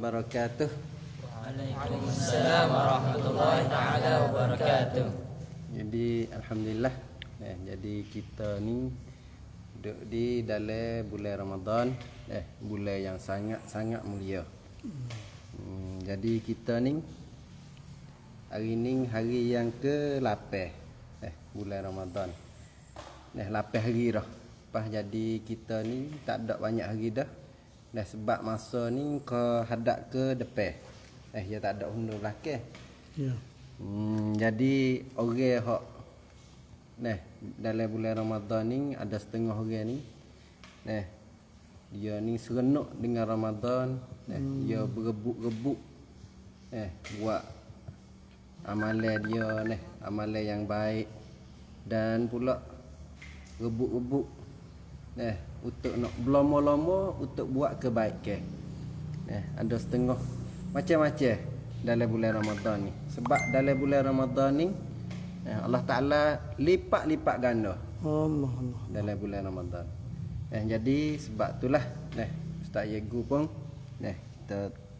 Wabarakatuh. Waalaikumsalam warahmatullahi taala wabarakatuh. Jadi alhamdulillah, jadi kita ni duduk di dalam bulan Ramadan, bulan yang sangat mulia. Jadi kita ni hari ni hari yang ke-8 bulan Ramadan. 8 hari dah. Lepas jadi kita ni tak ada banyak hari dah. Sebab masa ni ke hadap ke depan. Dia tak ada undur belakang. Ya. Jadi orang hak dalam bulan Ramadan ni ada setengah orang ni dia ni serenuk dengan Ramadan, dia berebut-rebut buat amalan dia amalan yang baik, dan pula rebut-rebut untuk nak berlama-lama untuk buat kebaikan. Ada setengah macam-macam dalam bulan Ramadan ni. Sebab dalam bulan Ramadan ni Allah Ta'ala lipat-lipat ganda Allah dalam bulan Ramadan. Jadi sebab itulah Ustaz Yegu pun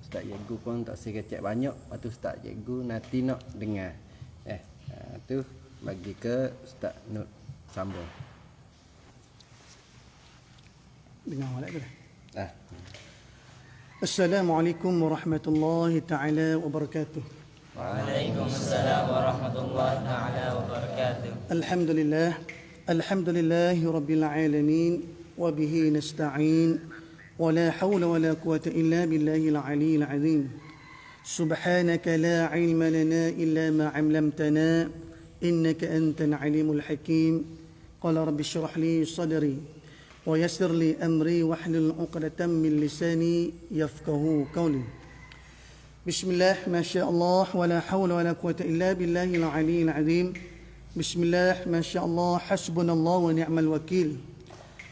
Ustaz Yegu pun tak sekecek banyak. Lepas tu Ustaz Yegu nanti nak dengar. Tu bagi ke Ustaz Nur sambung. Dengar balik ke? Assalamualaikum warahmatullahi taala wabarakatuh. Waalaikumsalam warahmatullahi taala wabarakatuh. Alhamdulillahi rabbil alamin wa bihi nasta'in wa la hawla wa la quwwata illa billahil aliyyil azim. Subhanaka la ilma lana illa ma 'allamtana innaka antal alimul hakim. Qala rabbi shrah li sadri ويسر لي أمري واحلل عقدة من لساني يفقهوا قولي. بسم الله ما شاء الله ولا حول ولا قوة إلا بالله العلي العظيم. بسم الله ما شاء الله حسبنا الله ونعم الوكيل.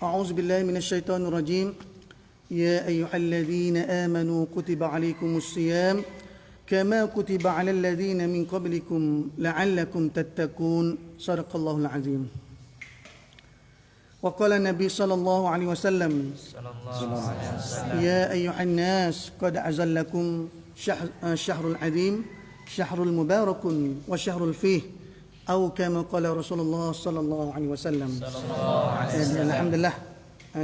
أعوذ بالله من الشيطان الرجيم. يا أيها الذين آمنوا كتب عليكم الصيام كما كتب على الذين من قبلكم لعلكم تتقون. صدق الله العظيم. وقال النبي صلى الله عليه وسلم يا أيها الناس قد أزلكم شهر العظيم شهر المبارك وشهر الفيه أو كما قال رسول الله صلى الله عليه وسلم. Alhamdulillah,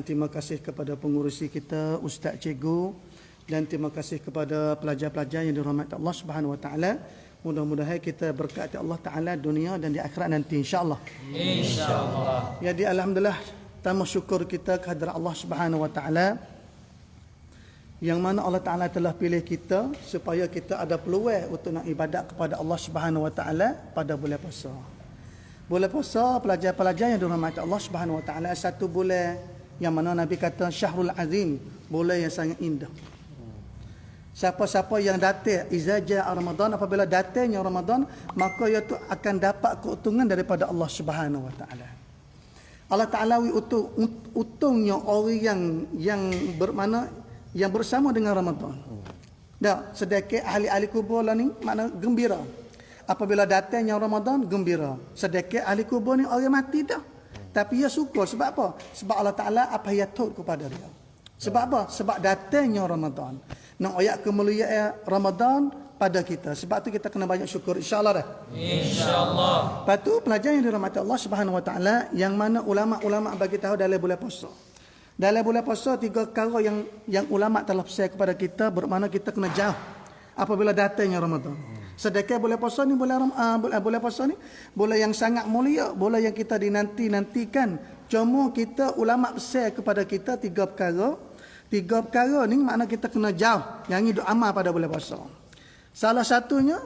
terima kasih kepada pengurusi kita Ustaz Cikgu, dan terima kasih kepada pelajar-pelajar yang dirahmati Allah Subhanahu wa taala. Mudah-mudahan kita berkati Allah Ta'ala dunia dan di akhirat nanti, insyaAllah. InsyaAllah. Jadi alhamdulillah, tambah syukur kita kehadrat Allah Subhanahu wa Ta'ala, yang mana Allah Ta'ala telah pilih kita supaya kita ada peluang untuk nak ibadat kepada Allah Subhanahu wa Ta'ala pada bulan puasa. Bulan puasa, pelajar-pelajar yang dirahmati Allah Subhanahu wa Ta'ala, satu bulan yang mana Nabi kata Syahrul Azim, bulan yang sangat indah. Siapa-siapa yang datang izaja Ramadan, apabila datangnya Ramadan, maka ia tu akan dapat keuntungan daripada Allah Subhanahu wa taala. Allah Taala untungnya orang yang bermakna yang bersama dengan Ramadan. Dah, sedekah ahli-ahli kubur lah ni makna gembira. Apabila datangnya Ramadan, gembira. Sedekah ahli kubur ni orang mati dah. Tapi ia suka sebab apa? Sebab Allah Taala apa yang tut kepada dia. Sebab apa? Sebab datangnya Ramadan. Nak ayat kemuliaan Ramadan pada kita. Sebab tu kita kena banyak syukur, insya-Allah dah. Insya-Allah. Lepas tu pelajar yang dirahmati Allah Subhanahu wa taala, yang mana ulama-ulama bagi tahu dalam bulan puasa. Dalam bulan puasa 3 perkara yang ulama telah pesan kepada kita, bermakna kita kena jauh apabila datangnya Ramadan. Sedekah bulan puasa ni bulan puasa ni bulan yang sangat mulia, bulan yang kita dinanti-nantikan. Cuma kita ulama pesan kepada kita 3 perkara. 3 perkara ni makna kita kena jauh, jangan duk amal pada bulan puasa. Salah satunya,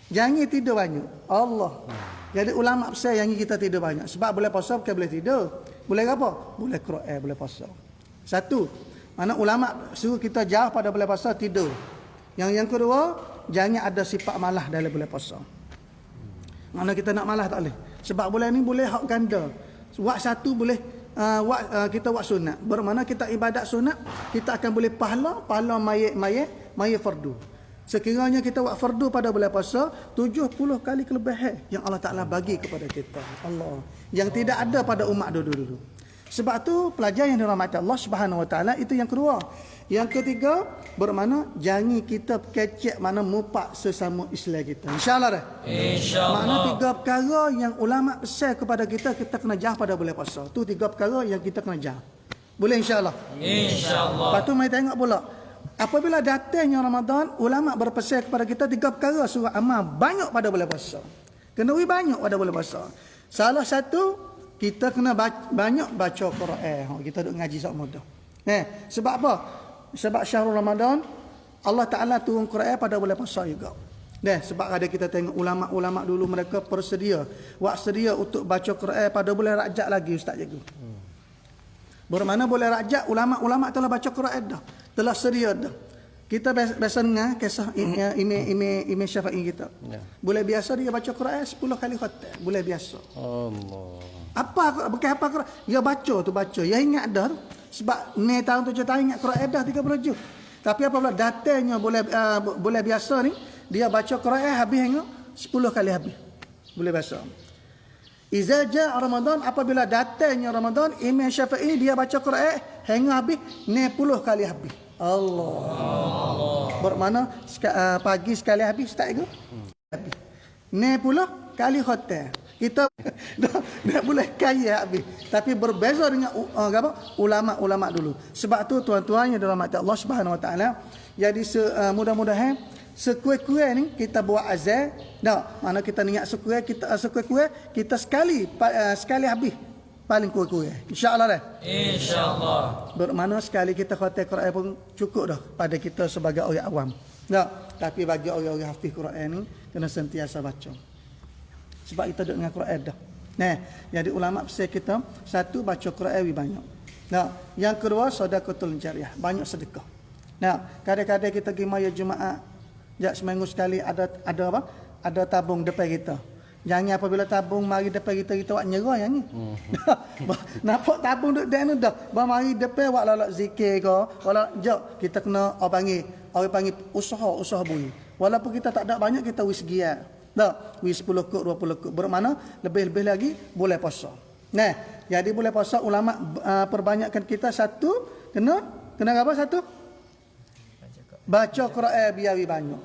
jangan tidur banyak. Allah. Jadi ulama pesan jangan kita tidur banyak. Sebab bulan puasa bukan boleh tidur. Boleh apa? Boleh Quran bulan puasa. Satu, mana ulama suruh kita jauh pada bulan puasa tidur. Yang kedua, jangan ada sifat malah dalam bulan puasa. Mana kita nak malah tak boleh. Sebab bulan ni boleh hak ganda. Waktu satu boleh kita buat sunat. Bermakna kita ibadat sunat, kita akan boleh pahala mayat fardu. Sekiranya kita buat fardu pada bulan puasa, 70 kali kelebihan yang Allah Ta'ala bagi kepada kita. Allah. Yang tidak ada pada umat dulu-dulu. Sebab tu pelajar yang dirahmati Allah Subhanahu Wa Taala itu yang kedua. Yang ketiga, bermakna jangan kita kecek mana mupak sesama Islam kita. InsyaAllah dah. InsyaAllah. Makna 3 perkara yang ulama pesan kepada kita kena jah pada bulan puasa. Tu 3 perkara yang kita kena jah. Boleh insyaAllah. InsyaAllah. Lepas tu mari tengok pula. Apabila datangnya Ramadan, ulama berpesan kepada kita 3 perkara suruh amal banyak pada bulan puasa. Kena banyak pada bulan puasa. Salah satu, kita kena banyak baca Quran. Kita duk ngaji sok mudah. Sebab apa? Sebab Syahrul Ramadan, Allah Ta'ala turun Quran pada bulan puasa juga. Sebab ada kita tengok ulama-ulama dulu mereka bersedia. Sedia untuk baca Quran pada bulan Rajab lagi Ustaz Jagu. Bermakna bulan Rajab, ulama-ulama telah baca Quran dah. Telah sedia dah. Kita biasa dengar kisah Imam Syafi'i kita. Bulan biasa dia baca Quran 10 kali khatam. Bulan biasa. Allah. Bukan apa Quran. Dia baca tu baca. Dia ingat dah tu. Sebab ni tahun 7 tahun ingat Quran dah 30 juz. Tapi apabila datangnya bulan biasa ni, dia baca Quran habis hingga 10 kali habis. Bulan biasa. Iza jaa Ramadan, apabila datangnya Ramadan, Imam Syafi'i dia baca Quran hingga habis 60 kali habis. Allah. Bermakna pagi sekali habis tak ke? Habis. 60 kali khatam. Kita dah boleh kaya habis. Tapi berbeza dengan ulama-ulama dulu. Sebab tu tuan-tuan yang dirahmati Allah Subhanahu Wa Taala, jadi mudah-mudahan sekuat-kuat ni kita buat azan. Mana kita niat sekuat kita sekali habis. Paling kurang. InsyaAllah dah. InsyaAllah. Bermakna sekali kita khatam Quran pun cukup dah pada kita sebagai orang awam. Tapi bagi orang-orang hafiz Quran ni kena sentiasa baca. Sebab kita duduk dengan Quran dah. Jadi ulama pesan kita, satu baca Quran lebih banyak. Yang kedua sedekahul jariyah, banyak sedekah. Kadang-kadang kita pergi maya Jumaat, seminggu sekali ada apa? Ada tabung depan kita. Jangan apabila tabung mari depan kita buat nyerah yang ni. Nampak tabung duk dah dah. Mari depan buat lalak zikir ke, wala jap kita kena orang panggil usaha bui. Walaupun kita tak ada banyak kita wis giat. Wis 10 kok 20 kok. Bermakna lebih-lebih lagi boleh puasa. Jadi boleh puasa ulama perbanyakkan kita satu kena apa satu? Baca Quran biar banyak.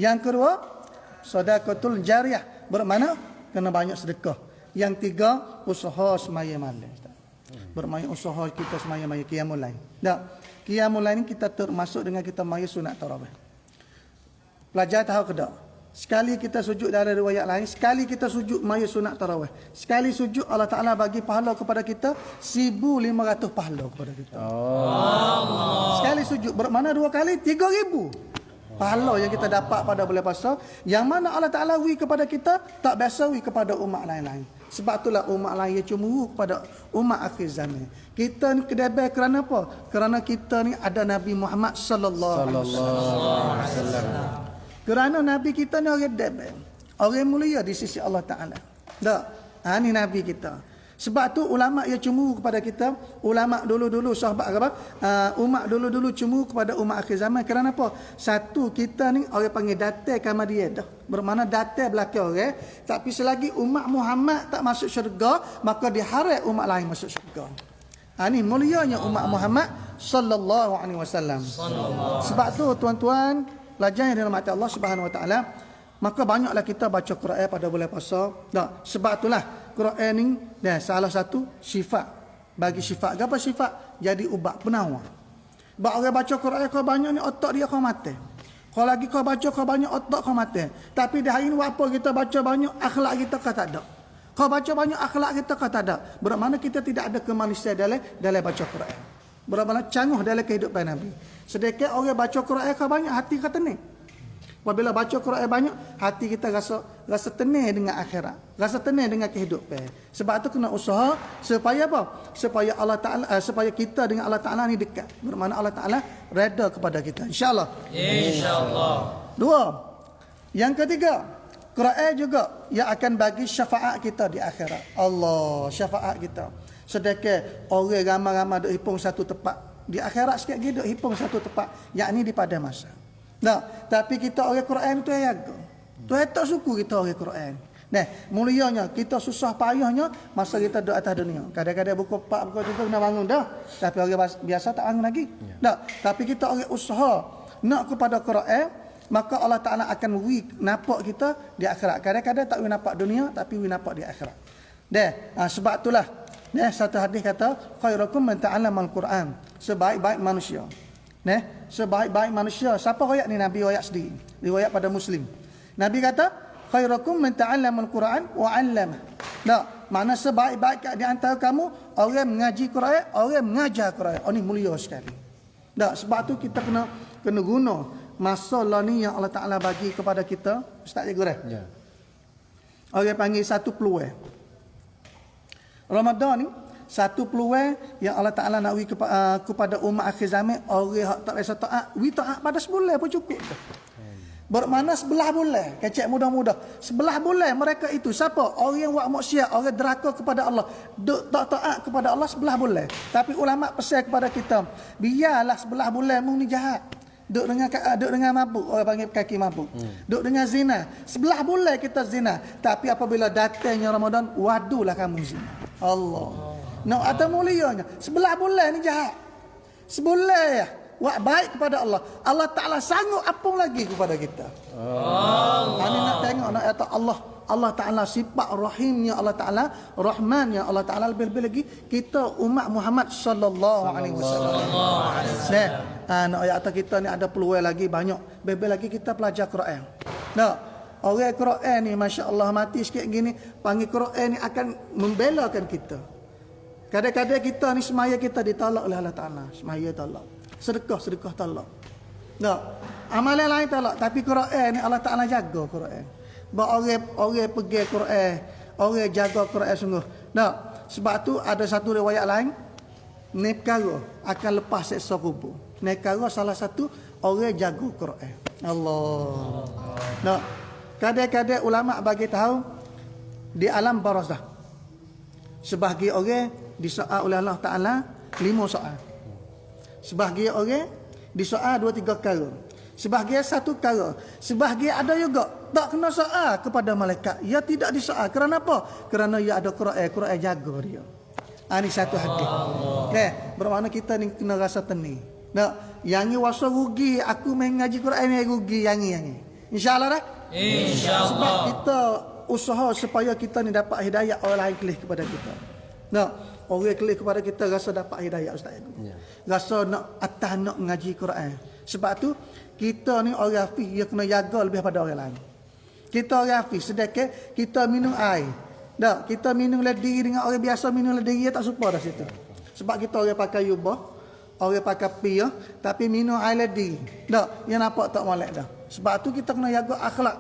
Yang kedua sedekahul jariyah. Bermakna kena banyak sedekah. Yang tiga, usaha semaya malam. Bermakna usaha kita semaya malam qiyamul lail. Qiyamul lail ni kita termasuk dengan kita maya sunat tarawih. Pelajar tahu ke tak? Sekali kita sujud dalam riwayat lain, sekali kita sujud maya sunat tarawih. Sekali sujud Allah Taala bagi pahala kepada kita 1,500 pahala kepada kita. Allah. Sekali sujud bermakna 2 kali 3,000. Pahala yang kita dapat pada bulan puasa, yang mana Allah Ta'ala wi kepada kita, tak biasa wi kepada umat lain-lain. Sebab itulah umat lain yang cemburu kepada umat akhir zaman. Kita ni kedebel kerana apa? Kerana kita ni ada Nabi Muhammad sallallahu alaihi wasallam. Kerana Nabi kita ni orang debel, orang mulia di sisi Allah Ta'ala. Ni Nabi kita. Sebab tu ulama yang cemburu kepada kita, ulama dulu-dulu sahabat umat dulu-dulu cemburu kepada umat akhir zaman. Kerana apa? Satu, kita ni orang panggil datai kamadiyah dah. Bermakna datai belakang orang. Tapi selagi umat Muhammad tak masuk syurga, maka diharap umat lain masuk syurga. Ni mulianya umat Muhammad sallallahu alaihi wasallam. Sebab tu tuan-tuan, pelajar yang dirahmati Allah Subhanahu Wa Taala, maka banyaklah kita baca Quran pada bulan puasa. Sebab itulah Quran ni salah satu sifat. Bagi sifat. Apa sifat? Jadi ubat penawar. Sebab orang baca Quran kau banyak ni otak dia kau mati. Kau lagi kau baca kau banyak otak kau mati. Tapi di hari ni apa kita baca banyak, akhlak kita kau tak ada. Kau baca banyak, akhlak kita kau tak ada. Bermakna kita tidak ada kemanusiaan dalam baca Quran. Bermakna canggih dalam kehidupan Nabi. Sedekah orang baca Quran kau banyak, hati kau tenang. Apabila baca Quran banyak, hati kita rasa tenang dengan akhirat, rasa tenang dengan kehidupan. Sebab tu kena usaha supaya apa? Supaya Allah Taala, supaya kita dengan Allah Taala ni dekat. Bermakna Allah Taala reda kepada kita. Insya-Allah. InsyaAllah. 2. Yang ketiga, Quran juga yang akan bagi syafaat kita di akhirat. Allah, syafaat kita. Sedekah orang ramai-ramai duk hipung satu tempat. Di akhirat sikit lagi duk hipung satu tempat, yakni di pada masa. Tapi kita orang Quran tu jaga. Tu tak suku kita orang Quran. Nah, mulianya kita susah payahnya masa kita duduk atas dunia. Kadang-kadang buku 4 buku 3 kena bangun dah. Tapi orang biasa tak bangun lagi. Tak. Tapi kita orang usaha nak kepada Quran, maka Allah Taala akan nampak kita di akhirat. Kadang-kadang tak nampak dunia tapi nampak di akhirat. Sebab itulah satu hadis kata khairukum man ta'allamal Quran. Sebaik-baik manusia. Sebaik-baik manusia. Siapa royak ni? Nabi royak sendiri. Riwayat pada Muslim. Nabi kata khairukum man ta'allamal Quran wa 'allama. Makna sebaik-baik di antara kamu orang mengaji Quran, orang mengajar Quran. Ini mulia sekali. Sebab tu kita kena guna masa lah ni yang Allah Taala bagi kepada kita. Ustaz Cikgu dah. Ya. Orang panggil satu peluang. Ramadan ni satu peluang yang Allah Taala nak bagi kepada umat akhir zaman. Orang hak tak rasa taat, taat pada sebulan pun cukup dah. Bermakna sebelah bulan, kecek mudah-mudah. Sebelah bulan mereka itu siapa? Orang yang buat maksiat, orang deraka kepada Allah, tak taat kepada Allah sebelah bulan. Tapi ulama pesan kepada kita, biarlah sebelah bulan mu ni jahat. Duk dengan mabuk, orang panggil kaki mabuk. Duk dengan zina. Sebelah bulan kita zina, tapi apabila datangnya Ramadan, wadulah kamu zina. Allah. Nak atau mulianya, sebelah bulan ni jahat. Sebulan ya. Buat baik kepada Allah. Allah Ta'ala sanggup apung lagi kepada kita. Ini nak tengok nak kata Allah Ta'ala sifat rahimnya Allah Ta'ala, rahmannya Allah Ta'ala, lebih-lebih lagi kita umat Muhammad sallallahu alaihi wasallam. Nak kata kita ni ada peluang lagi banyak. Lebih lagi kita belajar Quran. Orang Quran ni masya-Allah mati sikit gini, panggil Quran ni akan membelakan kita. Kadang-kadang kita ni semaya kita ditolak oleh Allah Ta'ala. Semaya tolak. Sedekah tolak. Amalan lain tolak, tapi Quran ni Allah Taala jaga Quran. Orang pergi Quran, orang jaga Quran sungguh. Sebab tu ada satu riwayat lain, ni perkara akan lepas seksa kubur. Ni perkara salah satu orang jaga Quran. Allah. Kadang-kadang ulama bagi tahu di alam barzakh sebahagian orang disoal oleh Allah Taala 5 soal. Sebahagian orang disoal 2-3 perkara. Sebahagian 1 perkara. Sebahagian ada juga tak kena soal kepada malaikat. Ia tidak disoal. Kerana apa? Kerana ia ada Quran. Quran jaga dia. Ini satu hadis. Bermakna kita ni kena rasa tenang. Yang ni wasa rugi. Aku mengaji Quran ni rugi. Yang ni. InsyaAllah dah? InsyaAllah. Sebab kita usaha supaya kita ni dapat hidayah orang lain kelih kepada kita. Orang kelih kepada kita rasa dapat hidayah Ustaz. Rasa nak atas nak mengaji Quran. Sebab tu kita ni orang hafiz, dia kena jaga lebih pada orang lain. Kita orang hafiz, sedekah kita minum air. Kita minum lediri dengan orang biasa minum lediri tak serupa dah situ. Sebab kita orang pakai yubah, orang pakai pia, tapi minum air lediri. Yang nampak tak molek dah. Sebab tu kita kena jaga akhlak.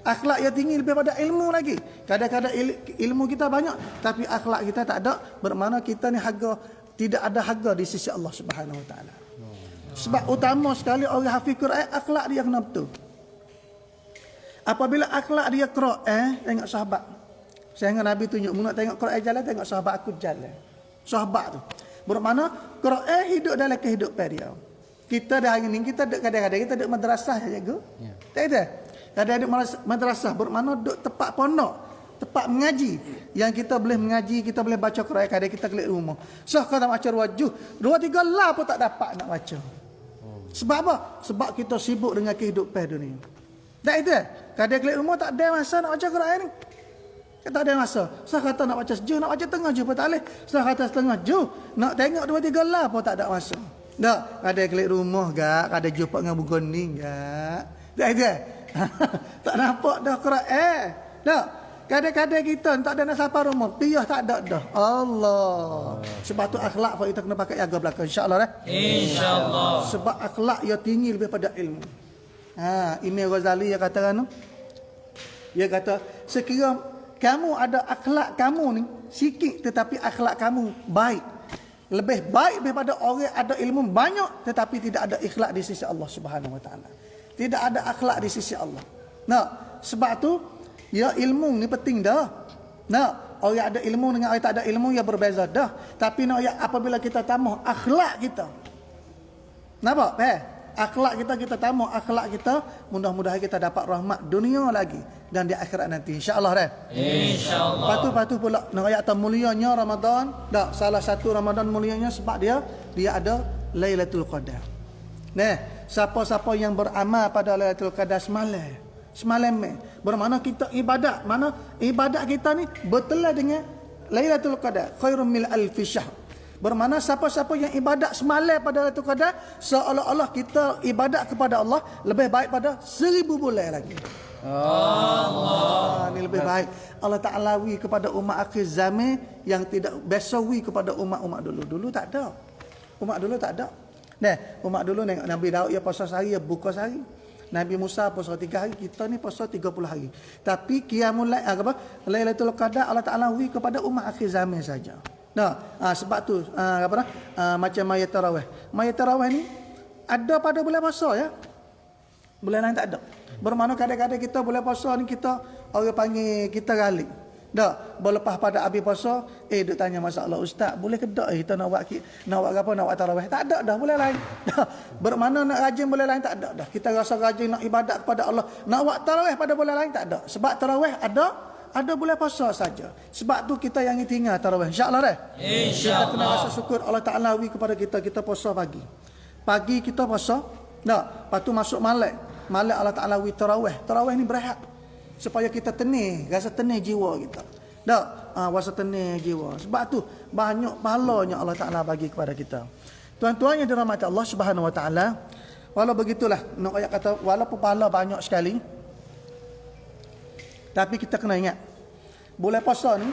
Akhlak yang tinggi lebih pada ilmu lagi. Kadang-kadang ilmu kita banyak tapi akhlak kita tak ada, bermakna kita ni tidak ada harga di sisi Allah Subhanahu Wa Taala. Sebab utama sekali orang hafiz Quran, akhlak dia kena betul. Apabila akhlak dia Quran, tengok sahabat. Sehingga Nabi tunjuk, nak tengok Quran jalan, tengok sahabat aku jalan. Sahabat tu. Bermakna Quran hidup dalam kehidupan dia. Kita dah hari ni kita kadang-kadang kita duduk madrasah ya cikgu. Tak ada. Kadang-kadang madrasah bermakna duduk tempat pondok, tempat mengaji. Yang kita boleh mengaji, kita boleh baca Quran, kadang kita kelik rumah. So kalau tak baca wajuh, 2-3 lah pun tak dapat nak baca. Sebab apa? Sebab kita sibuk dengan kehidupan dunia. Tak ada. Kadang kelik rumah tak ada masa nak baca Quran ni. Tak ada masa. Saya kata nak baca sejauh, nak baca tengah jauh pun tak boleh. Saya kata setengah jauh, nak tengok 2-3 lah pun tak ada masa. Tak, kadang kelik rumah gak, kadang jumpa dengan bergoning gak. Tak ada. Tak nampak dah Quran. Tak. Kadang-kadang kita tak ada nak sapa rumah, piyah tak ada dah. Allah. Sebab tu akhlak kita kena pakai jaga belakang insya-Allah dah. InsyaAllah. Sebab akhlak ia tinggi lebih pada ilmu. Imam Ghazali dia kata kan. Dia kata sekiranya kamu ada akhlak kamu ni sikit tetapi akhlak kamu baik, lebih baik daripada orang ada ilmu banyak tetapi tidak ada akhlak di sisi Allah Subhanahu Wa Taala. Tidak ada akhlak di sisi Allah. Sebab tu ya ilmu ni penting dah. Orang ada ilmu dengan orang tak ada ilmu ya berbeza dah. Tapi ya apabila kita tambah akhlak kita. Nampak? Akhlak kita tamu, akhlak kita mudah-mudahan kita dapat rahmat dunia lagi dan di akhirat nanti insya-Allah dah. InsyaAllah. Patu pula nak ayat mulianya Ramadan. Tak, salah satu Ramadan mulianya sebab dia ada Lailatul Qadar. Nah, siapa-siapa yang beramal pada Lailatul Qadar semalam bermakna kita ibadat, mana ibadat kita ni betul dengan Lailatul Qadar khairum min alfi syahr. Bermakna siapa-siapa yang ibadat semalam pada Lailatul Qadar seolah-olah kita ibadat kepada Allah lebih baik pada 1000 bulan lagi. Allah ni lebih baik. Allah Ta'ala wi kepada umat akhir zaman yang tidak biasa wi kepada umat-umat dulu. Dulu tak ada. Umat dulu tak ada. Nah, umat dulu tengok Nabi Daud dia puasa sehari, dia buka sehari. Nabi Musa puasa 3 hari, kita ni puasa 30 hari. Tapi qiyamul lail Lailatul Qadar Allah Taala wi kepada umat akhir zaman saja. Nah, sebab tu macam mayat tarawih. Mayat tarawih ni ada pada bulan puasa ya. Bulan lain tak ada. Bermakna kadang-kadang kita bulan puasa ni kita orang panggil kita galik. Dak, berlepas pada habis puasa, duk tanya masalah ustaz, boleh ke tak kita nak buat apa, nak buat tarawih? Tak ada dah, boleh lain. Dah. Bermakna nak rajin boleh lain tak ada dah. Kita rasa rajin nak ibadat kepada Allah, nak buat tarawih pada boleh lain tak ada. Sebab tarawih ada bulan puasa saja. Sebab tu kita yang tinggal tarawih. Insya-Allah dah. InsyaAllah. Kita kena rasa syukur Allah Taala wi kepada kita puasa pagi. Pagi kita puasa, dak, lepas tu masuk malam. Malam Allah Taala wi tarawih. Tarawih ni berehat supaya kita tenang, rasa tenang jiwa kita. Tak, rasa tenang jiwa. Sebab tu banyak pahalanya Allah Taala bagi kepada kita. Tuan-tuan yang dirahmati Allah Subhanahu Wa Taala, walau begitulah, nak ayat kata walaupun pahala banyak sekali, tapi kita kena ingat, bulan puasa ni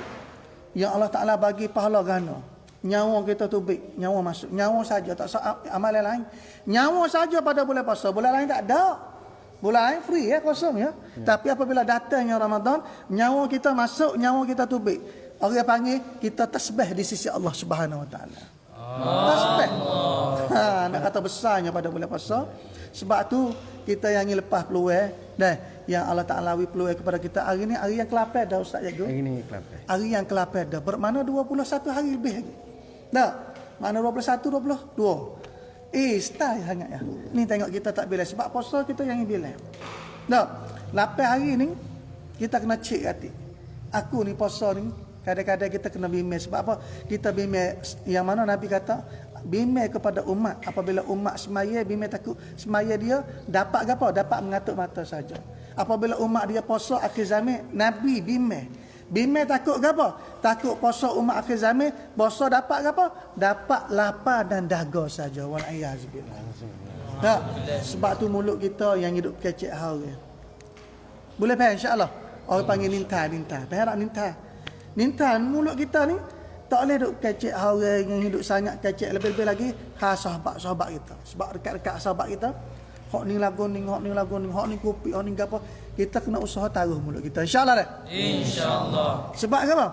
yang Allah Taala bagi pahala ganda. Nyawa kita tubik, nyawa masuk, nyawa saja tak amalan lain. Nyawa saja pada bulan puasa, bulan lain tak ada. Bulan lain free ya, kosong ya. Tapi apabila datangnya Ramadan, nyawa kita masuk, nyawa kita tubik. Orang panggil kita tasbih di sisi Allah Subhanahu Wa Taala. Tasbih. Nak kata besarnya pada bulan puasa. Sebab tu kita yang lepas peluang dan yang Allah Taala wi peluang kepada kita hari ni, hari yang ke-8 dah Ustaz Jago. Hari ni ke-8. Hari yang ke-8 dah. Bermakna 21 hari lebih lagi. Tak? Mana 21, 22. Style sangat ya. Ni tengok kita tak bila sebab puasa kita yang bila. Tak. 8 hari ni kita kena cek hati. Aku ni puasa ni kadang-kadang kita kena bimbing sebab apa? Kita bimbing yang mana Nabi kata bimbing kepada umat apabila umat semaya bimbing takut semaya dia dapat apa? Dapat mengatuk mata saja. Apabila umat dia puasa akhir zaman Nabi bimbing takut ke apa? Takut puasa umat akhir zaman, puasa dapat ke apa? Dapat lapar dan dahaga saja. Wal'iyazbillah. Tak? Sebab tu mulut kita yang hidup kecek hari. Boleh faham insya-Allah? Orang panggil nintah. Faham tak nintah? Mulut kita ni tak boleh duk kecek hari yang hidup sangat kecek lebih-lebih lagi sahabat-sahabat kita. Sebab dekat-dekat sahabat kita, hok ni lagu ni, hok ni kopi, hok ni gapo. Kita kena usaha taruh mulut kita. Insya-Allah dah. InsyaAllah. Sebab apa?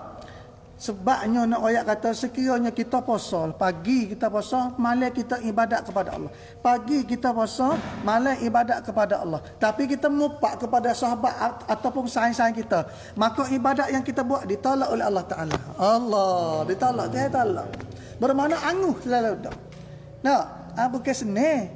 Sebabnya nak ayat kata sekiranya kita puasa, pagi kita puasa, malam kita ibadat kepada Allah. Pagi kita puasa, malam ibadat kepada Allah. Tapi kita mupak kepada sahabat ataupun saing-saing kita. Maka ibadat yang kita buat ditolak oleh Allah Taala. Allah ditolak, dia tolak. Bermakna anguh selalu dah. Nah, bukan senang.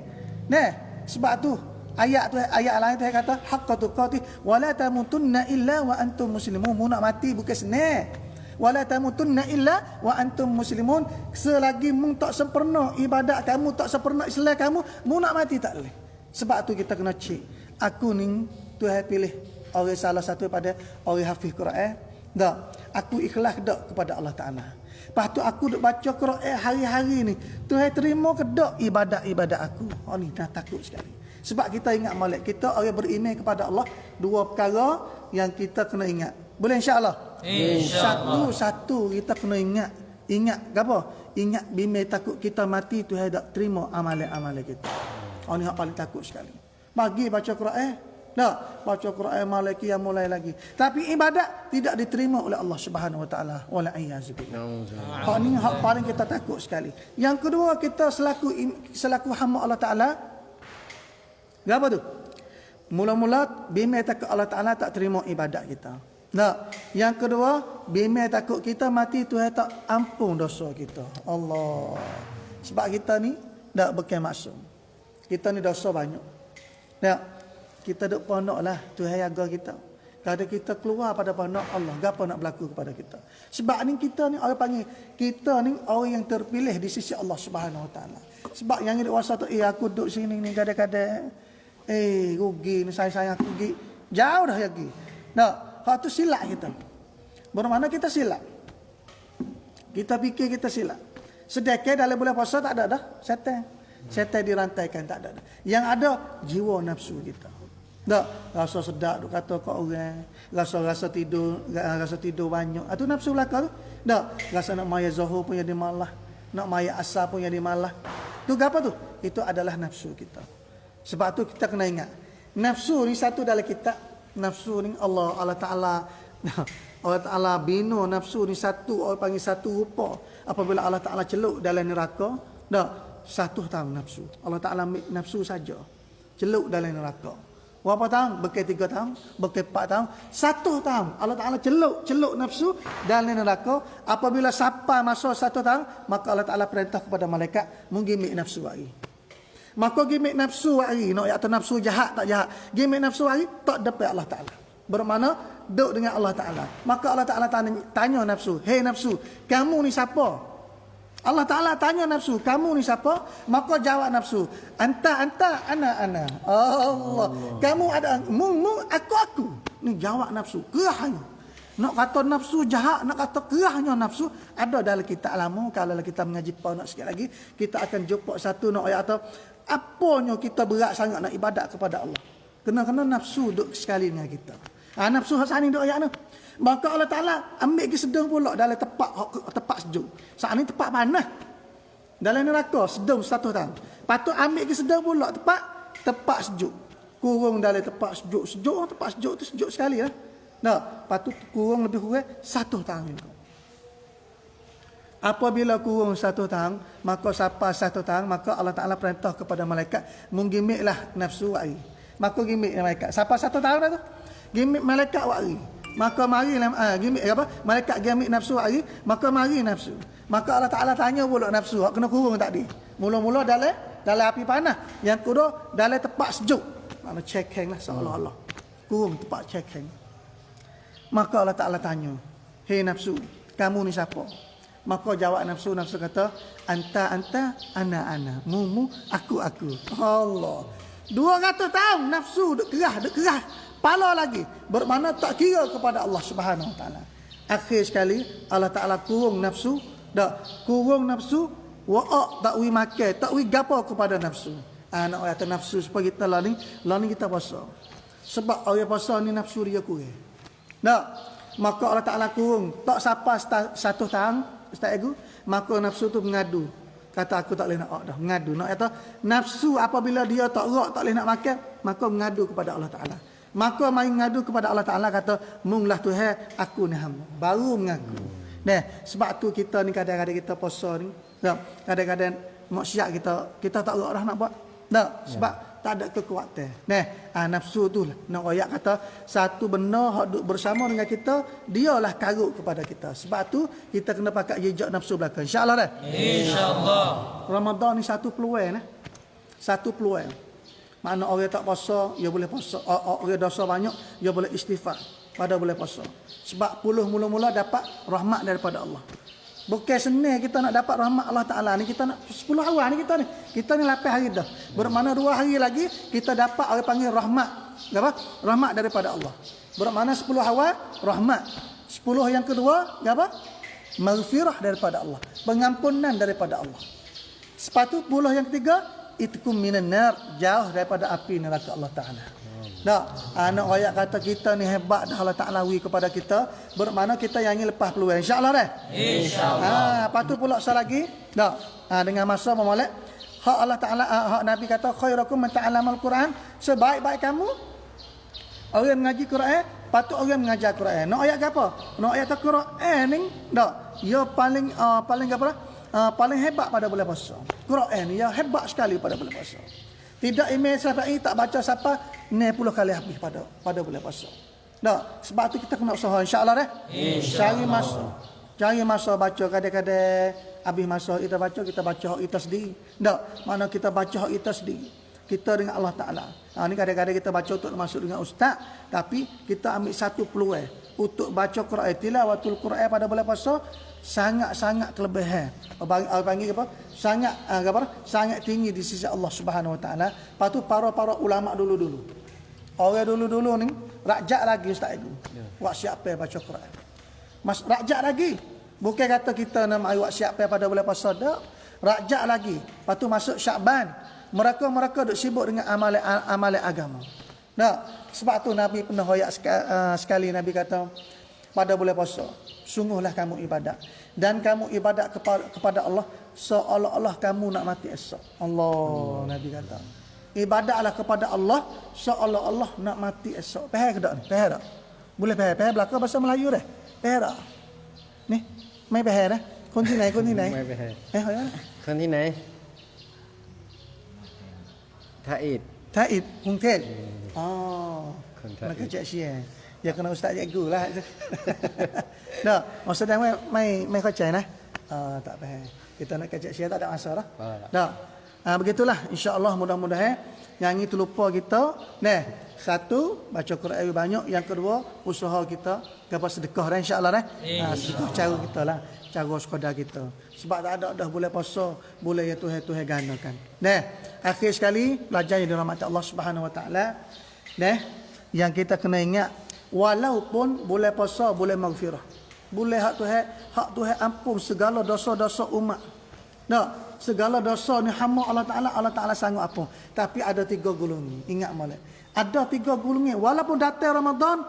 Nah, sebab tu ayat lain tu kata haqqa tuqatih wala tamutunna illa wa antum muslimun. Mu nak mati bukan senang. Wala tamutunna illa wa antum muslimun. Selagi mu tak sempurna ibadat kamu, tak sempurna Islam kamu, mu nak mati tak boleh. Sebab tu kita kena cek. Aku ni Tuhan pilih orang salah satu pada orang hafiz Quran. Tak. Aku ikhlas tak kepada Allah Taala. Lepas tu aku duk baca Quran hari-hari ni. Tuhan terima ke tak ibadat aku? Oh ni dah takut sekali. Sebab kita ingat molek kita orang beriman kepada Allah, dua perkara yang kita kena ingat. Boleh insya-Allah? InsyaAllah. Satu kita kena ingat apa? Ingat bimbing takut kita mati Tuhan tak terima amalan-amalan kita. Oh ni hak paling takut sekali. Pagi baca Quran, tak baca Quran malam yang mulai lagi. Tapi ibadat tidak diterima oleh Allah Subhanahu Wa Taala. Wala a'yazubillah. Hak ni hak paling kita takut sekali. Yang kedua kita selaku hamba Allah Taala, apa tu? Mula-mula bimbing takut Allah Taala tak terima ibadat kita. Nah, yang kedua, bimbing takut kita mati Tuhan tak ampun dosa kita. Allah. Sebab kita ni tak bukan maksum. Kita ni dosa banyak. Nah, kita duk pondok lah, Tuhan jaga kita. Kalau kita keluar pada pondok Allah, gapo nak berlaku kepada kita? Sebab ni kita ni orang panggil, kita ni orang yang terpilih di sisi Allah Subhanahu Wa Taala. Sebab yang duk wasa tu, aku duduk sini ni kadang-kadang rugi ni sayang aku rugi. Jauh dah lagi. Nah, hak tu silap kita. Bermakna kita silap. Kita fikir kita silap. Sedekah dalam bulan puasa tak ada dah setan. Setan dirantaikan tak ada dah. Yang ada jiwa nafsu kita. Tak, rasa sedap duk kata kat orang, rasa tidur banyak. Itu nafsu belaka tu. Tak, rasa nak maya zuhur pun jadi malah, nak maya asar pun jadi malah. Tu apa tu? Itu adalah nafsu kita. Sebab tu kita kena ingat, nafsu ni satu dalam kitab. Nafsu ni Allah Taala bina nafsu ni satu, orang panggil satu rupa. Apabila Allah Taala celuk dalam neraka, dak satu tahun nafsu. Allah Taala ambil nafsu saja. Celuk dalam neraka. Berapa tahun? Bekai 3 tahun, bekai 4 tahun, 1 tahun. Allah Taala celuk nafsu dalam neraka. Apabila sampai masa 1 tahun, maka Allah Taala perintah kepada malaikat menggimik nafsu lagi. Maka gimik nafsu lagi, nak atau nafsu jahat tak jahat. Gimik nafsu lagi tak dapat Allah Taala. Bermakna duduk dengan Allah Taala. Maka Allah Taala tanya nafsu, "Hei nafsu, kamu ni siapa?" Allah Ta'ala tanya nafsu, kamu ni siapa? Maka jawab nafsu, anta, ana. Allah. Kamu ada, mu, aku. Ni jawab nafsu, kerahnya. Nak kata nafsu jahat, nak kata kerahnya nafsu. Ada dalam kitab lama, kalau kita mengaji nak sikit lagi, kita akan jumpa satu nak ayat atau apanya kita berat sangat nak ibadat kepada Allah. Kena nafsu duduk sekali dengan kita. Nafsu hasad ni duduk ayat ni. Maka Allah Ta'ala ambil ke sedang pula dalam tepat sejuk. Saat ni tepat panas. Dalam neraka sedang 1 tahun. Patut ambil ke sedang pula tepat sejuk. Kurung dalam tepat sejuk. Tepat sejuk tu sejuk sekali lah. Nah, patut kurung lebih kurang 1 tahun. Apabila kurung 1 tahun, maka sampai 1 tahun, maka Allah Ta'ala perintah kepada malaikat, menggimiklah nafsu wa'ri. Maka gimik malaikat. Sampai 1 tahun dah tu. Gimik malaikat wa'ri. Maka mari malaikat gimik nafsu hari, maka mari nafsu. Maka Allah Taala tanya pula nafsu, hak kena kurung tadi. Mula-mula dalam api panas, yang kedua dalam tempat sejuk. Mana cekeng lah seolah-olah. Kurung tempat cekeng. Maka Allah Taala tanya, "Hei nafsu, kamu ni siapa?" Maka jawab nafsu kata, anta, ana. Mu, aku. Allah. 200 tahun nafsu duk kerah. Pala lagi, bermakna tak kira kepada Allah Subhanahu Wa Taala. Akhir sekali Allah Taala kurung nafsu, wa'ak tak wi makan, tak wi gapo kepada nafsu. Nak kata nafsu supaya kita lah ni kita puasa. Sebab orang puasa ni nafsu dia kurang. Maka Allah Taala kurung tak sampai 1 tahun, ustaz ego, maka nafsu tu mengadu. Kata aku tak boleh nak dah, mengadu. Nak kata nafsu apabila dia tak rak, tak boleh nak makan, maka mengadu kepada Allah Taala. Maka mari ngadu kepada Allah Ta'ala, kata, "Munglah Tuhan, aku ni hamba." Baru mengaku. Nah, sebab tu kita ni kadang-kadang kita puasa ni, kadang-kadang maksiat kita tak rak dah nak buat. Sebab tak ada kekuatan. Nah, nafsu tu lah. Nak royak kata, satu benda hak duk bersama dengan kita, dialah karut kepada kita. Sebab tu kita kena pakai jejak nafsu belakang. InsyaAllah dah. InsyaAllah. Ramadan ni satu peluang. Satu peluang. Mana orang tak puasa, dia boleh puasa. Orang dosa banyak, dia boleh istighfar pada boleh puasa. Sebab puluh mula-mula dapat rahmat daripada Allah. Bukan senang kita nak dapat rahmat Allah Ta'ala ni. Kita nak 10 awal ni kita ni. Kita ni 8 hari dah. Bermakna 2 hari lagi, kita dapat orang panggil rahmat. Apa? Rahmat daripada Allah. Bermakna 10 awal, rahmat. 10 yang kedua, apa? Maghfirah daripada Allah. Pengampunan daripada Allah. Sepatu 10 yang ketiga, itkum minan nar, jauh daripada api neraka Allah Ta'ala. Anak ayat kata kita ni hebat dah Allah Ta'ala wi kepada kita, bermakna kita yang ini lepas peluang. InsyaAllah dah. InsyaAllah. Lepas tu pula lagi, dengan masa memolek, hak Allah Ta'ala, hak Nabi kata, "Khairakum man ta'allamal Quran." Sebaik-baik kamu orang mengaji Quran, patut orang mengajar Quran. Nak ayat apa? Nak ayat Quran ni, ia paling apa? Paling hebat pada bulan puasa. Quran ya hebat sekali pada bulan puasa. Tidak Imam Syafi'i tak baca siapa 60 kali habis pada bulan puasa. Sebab tu kita kena usaha insya-Allah dah. Cari masa baca kadang-kadang habis masa kita baca hak kita sendiri. Mana kita baca hak kita sendiri. kita dengan Allah Ta'ala. Ni kadang-kadang kita baca untuk masuk dengan ustaz, tapi kita ambil satu peluang untuk baca Quran, tilawatul Quran pada bulan puasa sangat-sangat kelebihan. Orang panggil apa? Sangat tinggi di sisi Allah Subhanahu Wa Ta'ala. Lepas tu para ulama dulu-dulu. Orang dulu-dulu ni rajak lagi ustaz itu. Wak siapa baca Quran. Mas rajak lagi. Bukan kata kita nak mari wak siapa pada bulan puasa dak. Rajak lagi. Lepas tu masuk Syaban. Mereka duk sibuk dengan amalan agama. Nah, sebab tu Nabi pernah hoyak sekali Nabi kata pada bulan puasa, sungguhlah kamu ibadat dan kamu ibadat kepada Allah seolah-olah kamu nak mati esok. Allah Nabi kata. Ibadatlah kepada Allah seolah-olah nak mati esok. Faham ke tak ni? Faham tak? Boleh faham belaka bahasa Melayu dah. Faham tak? Ni, mai faham dah. Konที่ไหน ไม่ไปให้คนที่ไหนท่าอิฐ Taib, Kung Tet. Kon Taib. Nak cek share. Ya kena ustaz cikgu lah. Dah, maksud dia mai kau cek nah. Tak faham. Kita nak cek share tak ada masalah. Dah. Begitulah insya-Allah mudah-mudahan yang itu lupa kita. Nah, satu baca Quran banyak, yang kedua usaha kita gapo sedekah dah insya-Allah dah. Sedekah cara kita lah, cara sekadar kita. Sebab tak ada dah boleh puasa, boleh ya Tuhan ganakan. Nah, akhir sekali belajar yang dirahmati Allah Subhanahu Wa Taala. Nah, yang kita kena ingat walaupun boleh puasa, boleh maghfirah. Boleh hak Tuhan ampun segala dosa-dosa umat. Nah, segala dosa ni hamba Allah Taala sanggup ampun. Tapi ada 3 golongan. Ingat molek. Ada 3 golongan walaupun datang Ramadan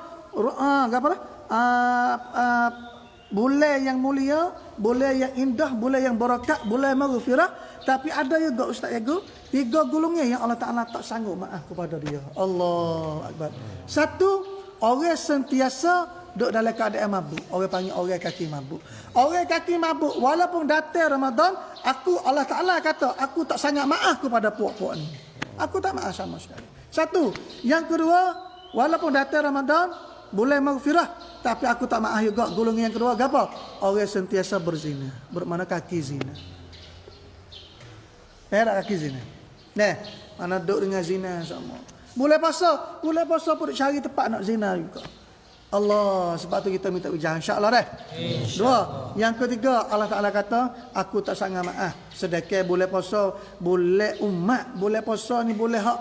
boleh yang mulia, boleh yang indah, boleh yang barakat, boleh maghfirah, tapi ada juga ustaz Yagu 3 golongan yang Allah Taala tak sanggup maaf kepada dia. Allahu akbar. Satu, orang sentiasa duduk dalam keadaan mabuk. Orang panggil orang kaki mabuk. Orang kaki mabuk walaupun datang Ramadan, Allah Taala kata, aku tak sangat maaf kepada puak-puak ni. Aku tak maaf sama sekali. Satu. Yang kedua, walaupun datang Ramadan, boleh maghfirah, tapi aku tak maaf juga. Golongan yang kedua apa? Orang sentiasa berzina, bermakna kaki zina. Kaki zina. Nah, mana duduk dengan zina sama. Boleh puasa pun cari tempat nak zina juga. Allah, sebab tu kita minta ujian insya-Allah dah. Dua, yang ketiga Allah Taala kata, aku tak sangat maaf. Sedekah boleh puasa, boleh umat, boleh puasa ni boleh hak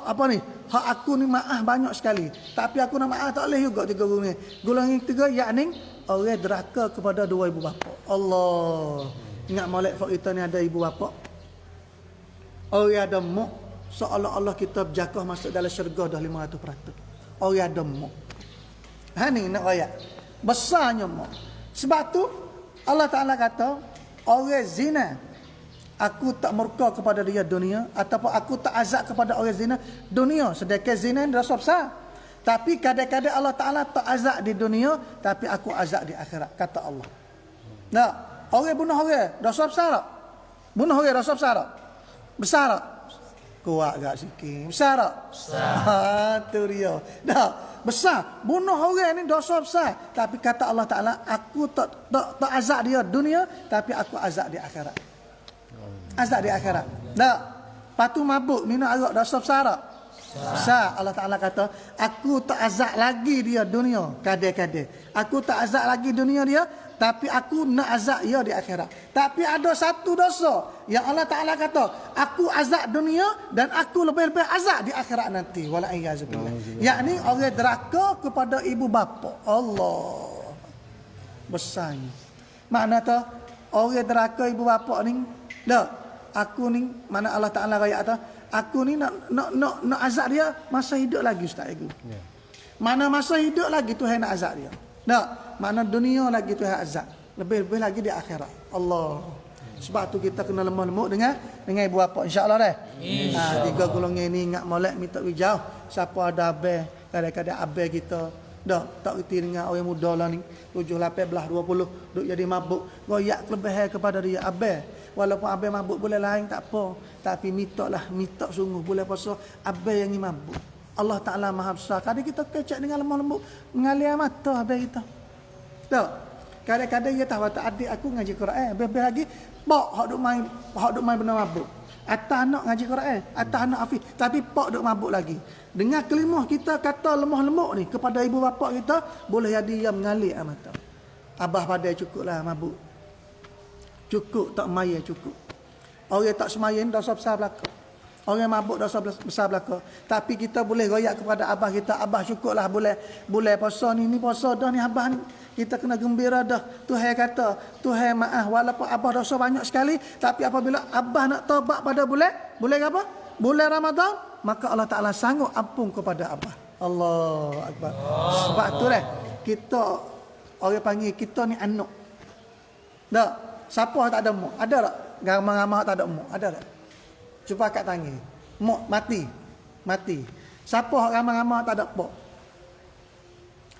apa ni? Hak aku ni maaf banyak sekali. Tapi aku nak maaf tak boleh juga 3 golongan. Golongan ketiga yakni orang deraka kepada 2 ibu bapa. Allah. Ingat molek fak kita ni ada ibu bapa. Orang ada mak seolah-olah kita berjakah masuk dalam syurga dah 500%. Orang ada mak. Ni nak ayat. Besarnya mak. Sebab tu Allah Taala kata orang zina, aku tak murka kepada dia dunia, ataupun aku tak azab kepada orang zina dunia. Sedekah zina ni dosa besar. Tapi kadang-kadang Allah Taala tak azab di dunia, tapi aku azab di akhirat, kata Allah. Nah, orang bunuh orang dosa besar tak? Bunuh orang dosa besar tak? Besar tak? Kuat gak sikit. Besar tak? Besar. Tu dia. Dah, besar. Bunuh orang ni dosa besar. Tapi kata Allah Taala, aku tak azab dia dunia, tapi aku azab di akhirat. Azab di akhirat. Tak. Patu mabuk, minum arak, dosa besar tak? Besar. Allah Taala kata, aku tak azab lagi dia dunia, kadang-kadang. Aku tak azab lagi dunia dia, tapi aku nak azab dia di akhirat. Tapi ada satu dosa yang Allah Taala kata, aku azab dunia dan aku lebih-lebih azab di akhirat nanti. Wala iyyazubillah. Yakni orang deraka kepada ibu bapa. Allah. Besarnya. Makna tu orang deraka ibu bapa ni, dah. Aku ni, mana Allah Taala raya kata, aku ni nak azab dia masa hidup lagi ustaz aku. Mana masa hidup lagi Tuhan nak azab dia. Tak, mana dunia lagi Tuhan azab. Lebih-lebih lagi di akhirat. Allah. Sebab tu kita kena lemah lembut dengan ibu bapa insya-Allah dah. Insya-Allah. 3 golongan ni ingat molek minta jauh. Siapa ada abang, kadang-kadang abang kita dah tak reti dengan orang muda lah ni 7, 18, 20 duk jadi mabuk, royak kelebihan kepada dia abang. Walaupun abang mabuk boleh lain tak apa, tapi minta sungguh boleh puasa abang yang ni mabuk. Allah Taala Maha Besar. Kadang kita kecek dengan lemah lembut, mengalir mata abang kita. Tak. Kadang-kadang dia tahu adik aku ngaji Quran, lebih lagi bak hak duk main benar mabuk. Atas anak ngaji Quran, atas anak hafiz, tapi pak duk mabuk lagi. Dengan kelimah kita kata lemah lembut ni kepada ibu bapa kita, boleh jadi ia mengalir mata. Abah pada cukuplah mabuk. Cukup tak maya cukup. Orang tak semaya ni dosa besar belaka. Orang mabuk dosa besar belaka. Tapi kita boleh royak kepada abah kita, abah cukuplah boleh puasa ni puasa dah ni abah ni. Kita kena gembira dah. Tuhan kata, Tuhan maaf walaupun abah dosa banyak sekali, tapi apabila abah nak taubat pada bulan apa? Bulan Ramadan, maka Allah Taala sanggup ampun kepada abah. Allahu akbar. Sebab tu lah kita orang panggil kita ni anak. Tak, siapa tak ada mak? Ada tak? Gamang-gamang tak ada mak? Ada tak? Cuba kat tangan. Mak mati. Siapa gamang-gamang tak ada pak?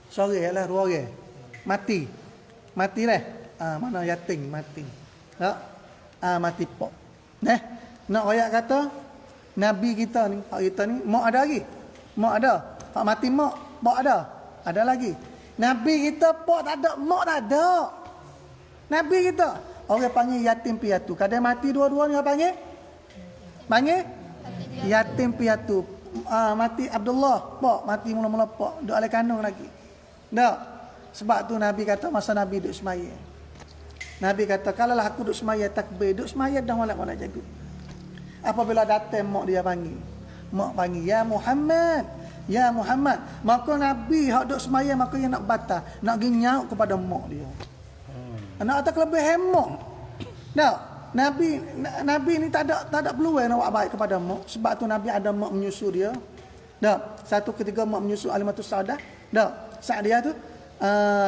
Sorry lah, dua orang. Mati lah. Mana yatim mati. Tak? Mati pak. Nak royak kata Nabi kita ni, hak kita ni, mak ada lagi. Mak ada. Hak mati mak, pak ada. Ada lagi. Nabi kita pak tak ada, mak tak ada. Nabi kita orang panggil yatim piatu. Kadang mati dua-duanya panggil yatim piatu. Mati Abdullah, pak mati mula-mula pak, duk alai kandung lagi. Tak. Sebab tu Nabi kata masa Nabi duk semaya. Nabi kata kalaulah aku duk semaya takbir, duk semaya dah molek-molek jago. Apabila datang mak dia panggil. Mak panggil ya Muhammad. Ya Muhammad. Maka Nabi hak duk semaya maka dia nak batal, nak ginyauk kepada mak dia. Anak tak lebih hemat. Tak. Nabi ni tak ada peluang nak buat baik kepada mak. Sebab tu Nabi ada mak menyusu dia. Tak. Satu ketika mak menyusu Alimatus Saudah. Tak. Saat dia tu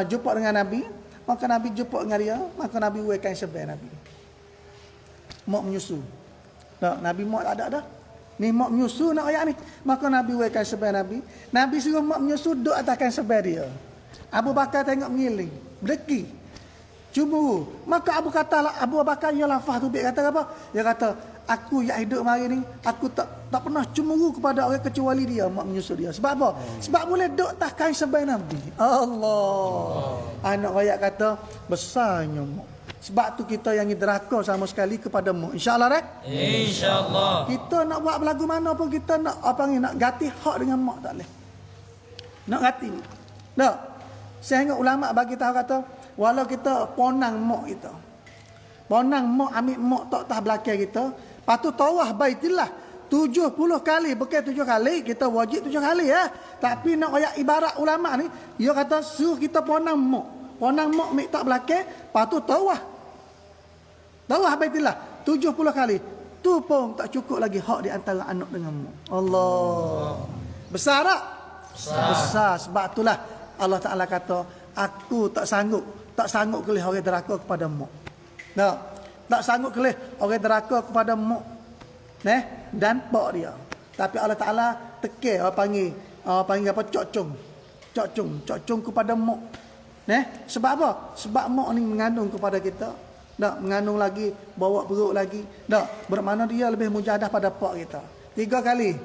jumpa dengan Nabi, maka Nabi jumpa dengan dia, maka Nabi wekan sebelah Nabi. Mak menyusu. Tak. Nabi mak tak ada dah. Ni mak menyusu nak ayat ni. Maka Nabi wekan sebelah Nabi. Nabi suruh mak menyusu duduk ataskan sebelah dia. Abu Bakar tengok mengiling, berdeki. Cemburu. Maka Abu Bakar ia lafaz tu dia kata apa? Dia kata, aku yang hidup hari ni, aku tak pernah cemburu kepada orang kecuali dia, mak menyusul dia. Sebab apa? Sebab boleh duduk atas kain sebaik Nabi. Allah. Anak rakyat kata, besarnya mak. Sebab tu kita yang deraka sama sekali kepada mak. InsyaAllah kan? InsyaAllah. Kita nak buat berlagu mana pun, kita nak nak ganti hak dengan mak tak boleh. Nak ganti. Tak? Sehingga ulama bagi tahu kata, walau kita ponang mak kita, ponang mak, ambil mak tak belakang kita, patut tawah Baitillah 70 kali, bukan 7 kali, kita wajib 7 kali ya. Tapi nak ayat ibarat ulama ni, dia kata suruh kita ponang mak ambil tak belakang, patut tawah Baitillah 70 kali. Tu pun tak cukup lagi hak di antara anak dengan mak. Allah. Besar tak? Besar. Sebab itulah Allah Ta'ala kata, aku tak sanggup kelih orang deraka kepada mak. Tak sanggup kelih orang deraka kepada mak dan pak dia. Tapi Allah Ta'ala tekir, panggil apa, cocong kepada mak. Sebab apa? Sebab mak ni mengandung kepada kita. Mengandung lagi, bawa perut lagi. Bermakna dia lebih mujadah pada pak kita. 3 kali.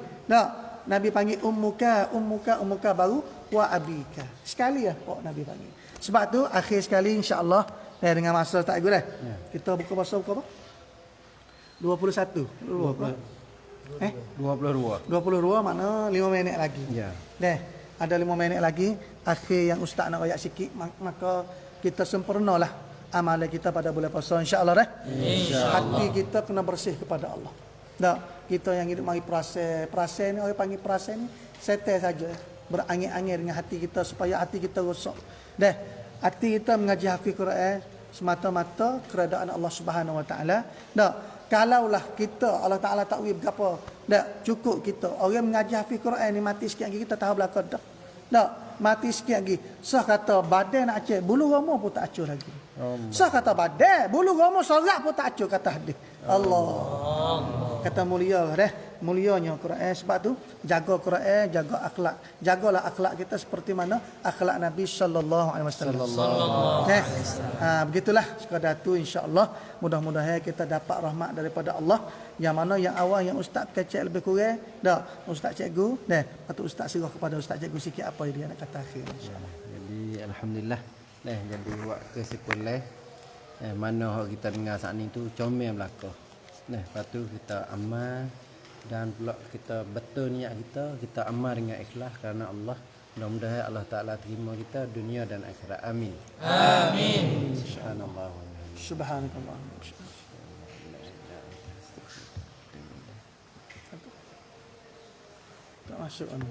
Nabi panggil ummuka baru wa abika. Sekali pak Nabi panggil. Sebab tu akhir sekali insya-Allah dengan masa tak guna. Kita buka puasa apa? 21. 22 makna 5 minit lagi. Ya. Ada 5 minit lagi. Akhir yang ustaz nak royak sikit, maka kita sempurnalah amalan kita pada bulan puasa insya-Allah Hati kita kena bersih kepada Allah. Kita yang hidup mari perasa ni, orang panggil perasa ni setel saja. Berangin-angin dengan hati kita supaya hati kita rosak. Hati kita mengaji hafiz Quran semata-mata keredaan Allah Subhanahu Wa Taala. Kalaulah kita Allah Taala tak wib gapo, cukup kita orang mengaji hafiz Quran ni mati sikit lagi kita tahu belaka dah. Mati sikit lagi. Sah kata badan nak acik, bulu roma pun tak acur lagi. Sah kata badan, bulu roma sorak pun tak acur kata hadis. Allah. Kata mulia mulianya Quran. Sebab tu jaga Quran, jaga akhlak. Jagalah akhlak kita seperti mana akhlak Nabi sallallahu alaihi wasallam. Begitulah sekadar tu insya-Allah. Mudah-mudahan kita dapat rahmat daripada Allah. Yang mana yang awal yang ustaz kecek lebih kurang, ustaz cikgu, patut ustaz serah kepada ustaz cikgu sikit apa dia nak kata akhir insya-Allah. Jadi alhamdulillah jadi buat kesimpulan mana hak kita dengar saat ni tu comel belaka. Nah, lepas tu kita amal dan pula kita betul niat kita amal dengan ikhlas kerana Allah. Mudah-mudahan Allah Taala terima kita dunia dan akhirat. Amin. Amin. Subhanallah. Subhanakallah. Tak masuk anu.